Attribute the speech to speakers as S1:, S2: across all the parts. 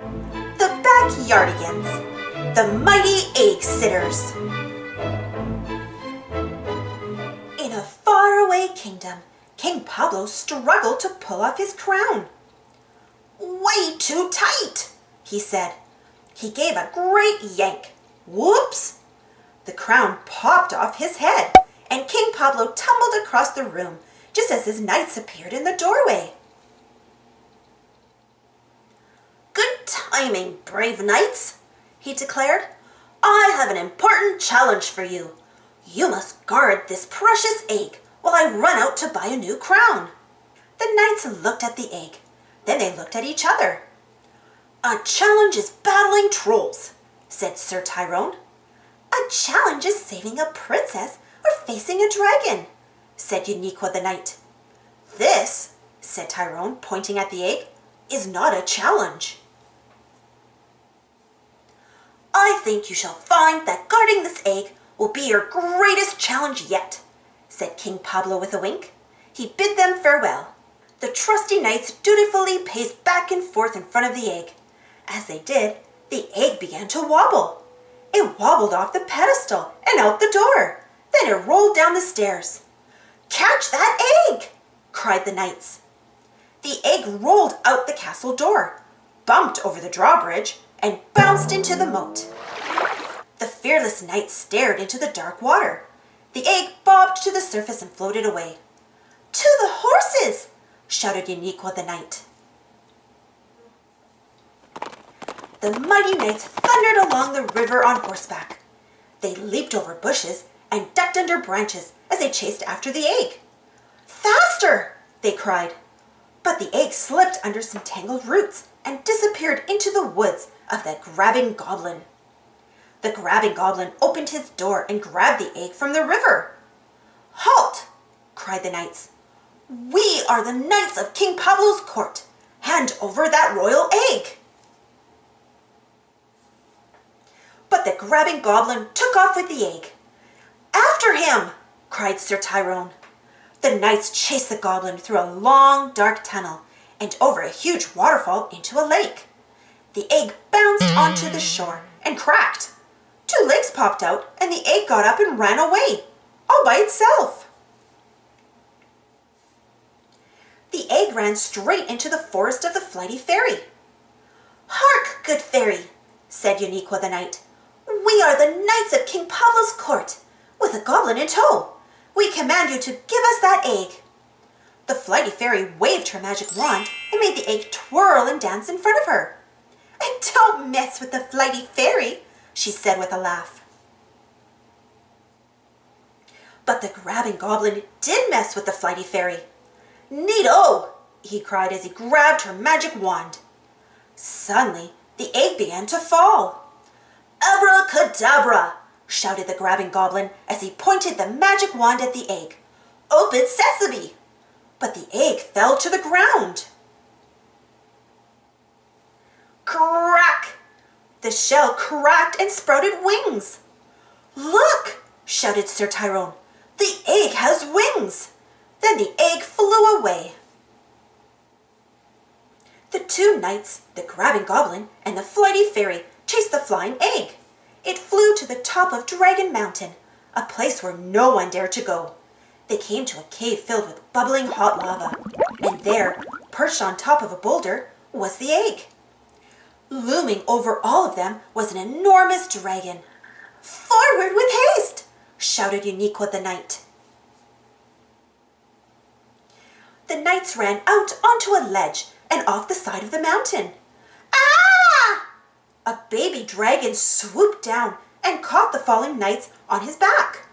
S1: The Backyardigans, the mighty egg sitters. In a faraway kingdom, King Pablo struggled to pull off his crown. "Way too tight," he said. He gave a great yank. Whoops! The crown popped off his head, and King Pablo tumbled across the room just as his knights appeared in the doorway. "Good timing, brave knights," he declared. "I have an important challenge for you. You must guard this precious egg while I run out to buy a new crown." The knights looked at the egg. Then they looked at each other. "A challenge is battling trolls," said Sir Tyrone. "A challenge is saving a princess or facing a dragon," said Uniqua the knight. "This," said Tyrone, pointing at the egg, "is not a challenge." "I think you shall find that guarding this egg will be your greatest challenge yet," said King Pablo with a wink. He bid them farewell. The trusty knights dutifully paced back and forth in front of the egg. As they did, the egg began to wobble. It wobbled off the pedestal and out the door. Then it rolled down the stairs. "Catch that egg!" cried the knights. The egg rolled out the castle door, bumped over the drawbridge, and bounced into the moat. The fearless knights stared into the dark water. The egg bobbed to the surface and floated away. "To the horses!" shouted Uniqua the knight. The mighty knights thundered along the river on horseback. They leaped over bushes and ducked under branches as they chased after the egg. "Faster!" they cried. But the egg slipped under some tangled roots and disappeared into the woods of the grabbing goblin. The grabbing goblin opened his door and grabbed the egg from the river. "Halt!" cried the knights. "We are the knights of King Pablo's court. Hand over that royal egg." But the grabbing goblin took off with the egg. "After him!" cried Sir Tyrone. The knights chased the goblin through a long, dark tunnel and over a huge waterfall into a lake. The egg bounced onto the shore and cracked. 2 legs popped out and the egg got up and ran away, all by itself. The egg ran straight into the forest of the flighty fairy. "Hark, good fairy," said Uniqua the knight. "We are the knights of King Pablo's court, with a goblin in tow. We command you to give us that egg." The flighty fairy waved her magic wand and made the egg twirl and dance in front of her. "Don't mess with the flighty fairy," she said with a laugh. But the grabbing goblin did mess with the flighty fairy. "Neato!" he cried as he grabbed her magic wand. Suddenly, the egg began to fall. "Abracadabra!" shouted the grabbing goblin as he pointed the magic wand at the egg. "Open sesame!" But the egg fell to the ground. Crack! The shell cracked and sprouted wings. "Look!" shouted Sir Tyrone. "The egg has wings!" Then the egg flew away. The 2 knights, the grabbing goblin, and the flighty fairy chased the flying egg. It flew to the top of Dragon Mountain, a place where no one dared to go. They came to a cave filled with bubbling hot lava, and there, perched on top of a boulder, was the egg. Looming over all of them was an enormous dragon. "Forward with haste!" shouted Uniqua the knight. The knights ran out onto a ledge and off the side of the mountain. "Ah!" A baby dragon swooped down and caught the falling knights on his back.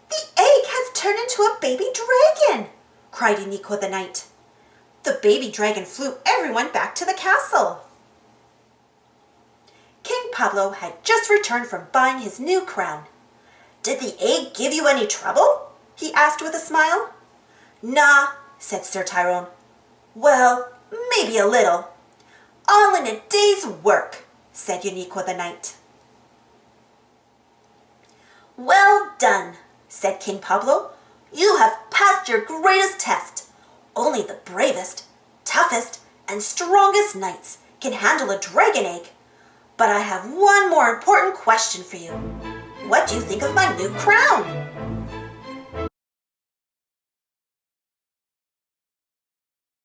S1: "The egg has turned into a baby dragon!" cried Uniqua the knight. The baby dragon flew everyone back to the castle. King Pablo had just returned from buying his new crown. "Did the egg give you any trouble?" he asked with a smile. "Nah," said Sir Tyrone. "Well, maybe a little." "All in a day's work," said Uniqua the knight. "Well done," said King Pablo. "You have passed your greatest test. Only the bravest, toughest, and strongest knights can handle a dragon egg. But I have one more important question for you. What do you think of my new crown?